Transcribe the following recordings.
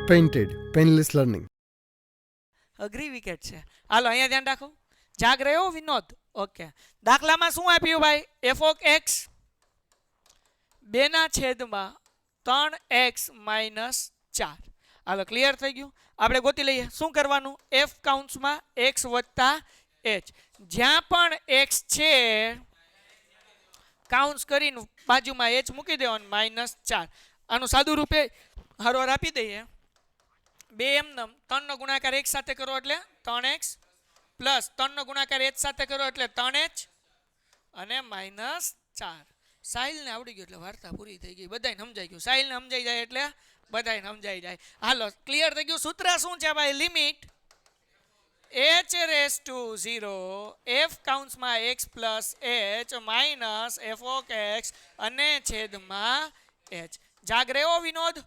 painted, painless learning. અઘરી wicket છે. હાલો અહીંયા ધ્યાન રાખો. જાગ રહ્યો વિનોદ? ઓકે. દાખલામાં શું આપ્યું ભાઈ? F of x 2/3x - 4. Hello clear થઈ ગયું. આપણે ગોતી લઈએ શું કરવાનું. એફ કાઉન્ટ્સમાં x વત્તા h. જ્યાં પણ x છે કાઉન્ટ્સ કરીને બાજુમાં h મૂકી દેવાનું -4. આનું સાદું રૂપે હરવાર આપી દઈએ. 2 એમનેમ 3 નો ગુણાકાર x સાથે કરો એટલે 3x પ્લસ 3 નો ગુણાકાર h સાથે કરો એટલે 3h અને -4. સાહિલને આવડી ગયું એટલે વાર્તા પૂરી થઈ ગઈ. બધાને સમજાઈ ગયું. સાહિલને સમજાઈ જાય એટલે બધાને સમજાઈ જાય. હાલો ક્લિયર થઈ ગયું. સૂત્ર શું છે ભાઈ? Limit h⁻0 f કાઉન્ટ્સમાં x plus h minus f of x અને છેદમાં h. જાગ રહ્યો વિનોદ?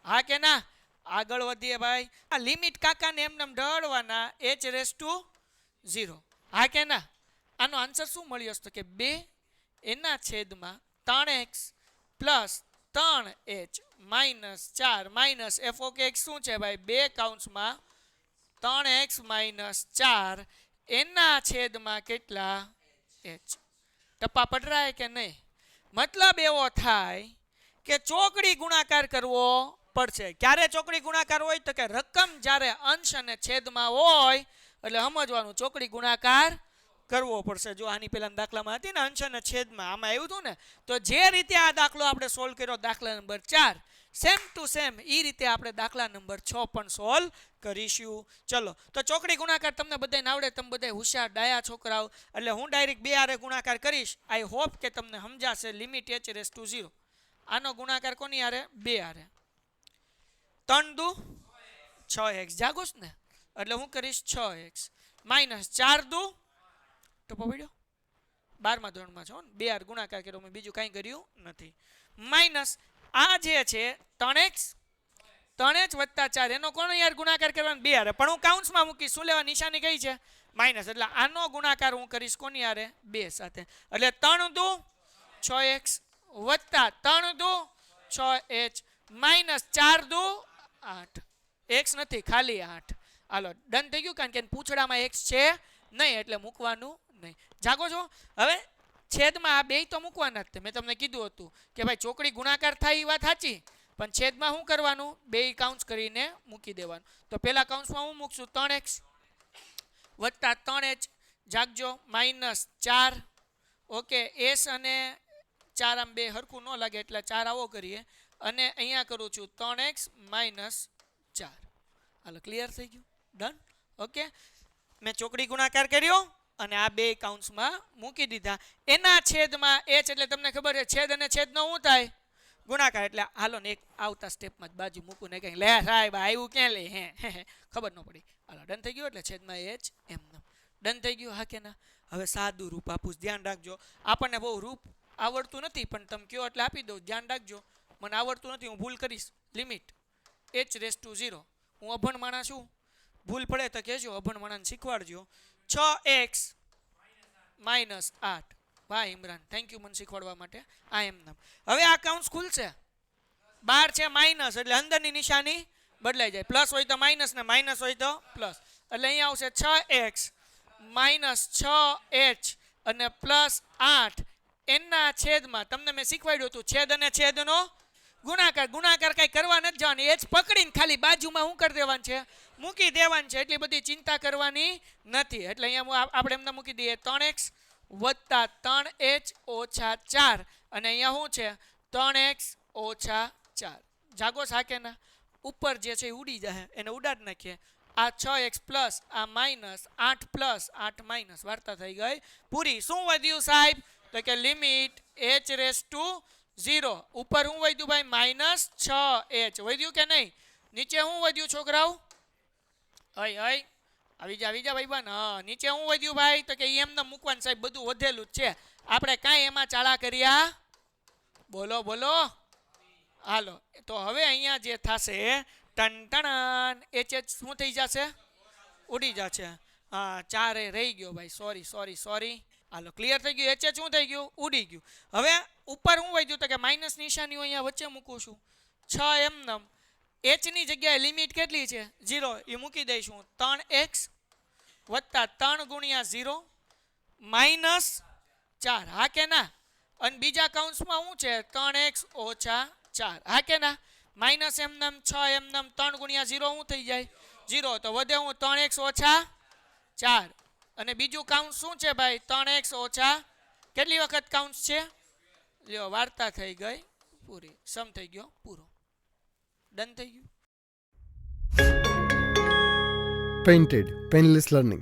હા કે ના? આગળ વધીએ ભાઈ. આ લિમિટ કાકાને એમને ઢળવાના h⁻0. હા કે ના? આનો આન્સર શું મળ્યો હતો કે 2/3x plus 3h minus 4 minus f of x શું છે ભાઈ? 2 કાઉન્ટ્સમાં 3x - 4 એના છેદમાં કેટલા? h. ટપ્પા પડ રહા હે કે નહીં? મતલબ એવો થાય કે ચોકડી ગુણાકાર કરવો પડશે. ક્યારે ચોકડી ગુણાકાર હોય? તો કે રકમ જ્યારે અંશ અને છેદમાં હોય એટલે સમજવાનું ચોકડી ગુણાકાર કરવો પડશે. જો આની પહેલા દાખલામાં હતી ને અંશ અને છેદમાં, આમાં આવ્યું હતું ને, તો જે રીતે આ દાખલો આપણે સોલ્વ કર્યો દાખલા નંબર 4, સેમ ટુ સેમ એ રીતે આપણે દાખલા નંબર 6 પણ સોલ્વ કરીશું. ચલો તો ચોકડી ગુણાકાર તમને બધાને આવડે, તમે બધા હોશિયાર ડાયા છોકરાઓ, એટલે હું ડાયરેક્ટ 2 હારે ગુણાકાર કરીશ. આઈ હોપ કે તમને સમજાશે. Limit h⁻0. આનો ગુણાકાર કોની હારે? 2 હારે. 3 દુ 6x. જાગોશ ને? એટલે હું કરીશ 6x માઇનસ 4 દુ તો પડ્યો 12મા ધોરણમાં છો ને, 2 હાર ગુણાકાર કર્યો, મેં બીજું કાંઈ કર્યું નથી. માઇનસ આ જે છે 3h વત્તા 4 એનો કોનો યાર ગુણાકાર કરવાનો? 2 હારે. પણ હું કાઉન્ટ્સમાં મૂકીશ. શું લેવા? નિશાની કઈ છે? માઇનસ. એટલે આનો ગુણાકાર હું કરીશ કોની હારે? 2 સાથે. એટલે 3 દુ 6x વત્તા 3 દુ 6h માઇનસ 4 દુ 8. x નથી, ખાલી 8. હાલો ડન થઈ ગયું. કારણ કે પૂછડામાં x છે નહીં એટલે મૂકવાનું નહીં. જાગો છો? હવે છેદમાં આ બે તો મૂકવાના જ. મેં તમને કીધું હતું કે ભાઈ ચોકડી ગુણાકાર થાય એ વાત સાચી, પણ છેદમાં શું કરવાનું? 2 કાઉન્ટ્સ કરીને મૂકી દેવાનું. તો પહેલા કાઉન્ટ્સમાં હું મૂકશું 3x વત્તા 3h. જાગજો. -4. ઓકે. s અને 4 આમ 2 હરખું ન લાગે એટલે 4 આવો કરીએ અને અહીંયા કરું છું 3x - 4. હાલો ક્લિયર થઈ ગયું? ડન. ઓકે. મેં ચોકડી ગુણાકાર કર્યો અને આ 2 કાઉન્ટ્સમાં મૂકી દીધા. એના છેદમાં h એટલે તમને ખબર છે છેદ અને છેદનો શું થાય? ગુણાકાર. એટલે હાલો ને એક આવતા સ્ટેપમાં જ બાજુ મૂકું ને કંઈ લે સાહેબ આવ્યું ક્યાં લે હે ખબર ન પડી. હાલો ડન થઈ ગયું. એટલે છેદમાં h એમને ડન થઈ ગયું. હા કે ના? હવે સાદું રૂપ આપું. ધ્યાન રાખજો. આપણને બહુ રૂપ આવડતું નથી પણ તમે કયો એટલે આપી દઉં. ધ્યાન રાખજો. મને આવડતું નથી, હું ભૂલ કરીશ. Limit h⁻0. હું અભણ માણસ છું, ભૂલ પડે તો કહેજો, અભણ માણસને શીખવાડજો. 6x -8. ભાઈ ઇમરાન, થેન્ક યુ મને શીખવાડવા માટે. આ એમને હવે આ કાઉન્ટ્સ ખુલશે. 12 છે માઇનસ એટલે અંદરની નિશાની બદલાઈ જાય. પ્લસ હોય તો માઇનસ ને માઇનસ હોય તો પ્લસ. એટલે અહીંયા આવશે 6x -6h અને +8 એના છેદમાં. તમને મેં શીખવાડ્યું હતું છેદ અને છેદનો ગુણાકાર. ગુણાકાર કઈ કરવા નથી જવાનું. h પકડીને ખાલી બાજુમાં શું કરી દેવાનું છે? મૂકી દેવાનું છે. એટલી બધી ચિંતા કરવાની નથી. એટલે અહીંયા આપણે એમને મૂકી દઈએ 3x વત્તા 3h ઓછા 4 અને અહીંયા શું છે? 3x ઓછા 4. જાગો સાકે ના? ઉપર જે છે એ ઉડી જાય એને ઉડાડ નાખીએ. આ 6x પ્લસ આ માઇનસ 8 પ્લસ 8 માઇનસ. વાર્તા થઈ ગઈ પૂરી. શું વધ્યું સાહેબ? તો કે લિમિટ h⁻0. ઉપર શું વધ્યું ભાઈ? -6h વધ્યું કે નહીં? નીચે શું વધ્યું છોકરાઓ? આવી જા ભાઈ બન. હા, નીચે શું વધ્યું ભાઈ? તો કે એમને મૂકવાનું સાહેબ, બધું વધેલું જ છે. આપણે કાંઈ એમાં ચાળા કર્યા? બોલો બોલો. હાલો તો હવે અહીંયા જે થશે ટન h શું થઈ જશે? ઉડી જશે. હા 4 રહી ગયો ભાઈ. સોરી. હાલો ક્લિયર થઈ ગયું. h શું થઈ ગયું? ઉડી ગયું. હવે ઉપર શું વધ્યું? તો કે માઇનસ નિશાનીઓ અહીંયા વચ્ચે મૂકું છું. 6 એમને એચની જગ્યાએ લિમિટ કેટલી છે 0 એ મૂકી દઈશું 3x વત્તા 3 ગુણ્યા 0 માઇનસ 4 હા કે ના અને બીજા કૌંસમાં શું છે 3x ઓછા 4 હા કે ના માઇનસ એમનેમ 6 એમનેમ 3 ગુણ્યા 0 શું થઈ જાય 0 તો વધે હું 3x ઓછા 4 અને બીજું કાઉન્સ શું છે ભાઈ 3x ઓછા કેટલી વખત કાઉન્સ છે લ્યો વાર્તા થઈ ગઈ પૂરી સમ થઈ ગયો પૂરો ડન થઈ ગયું Painted Painless Learning.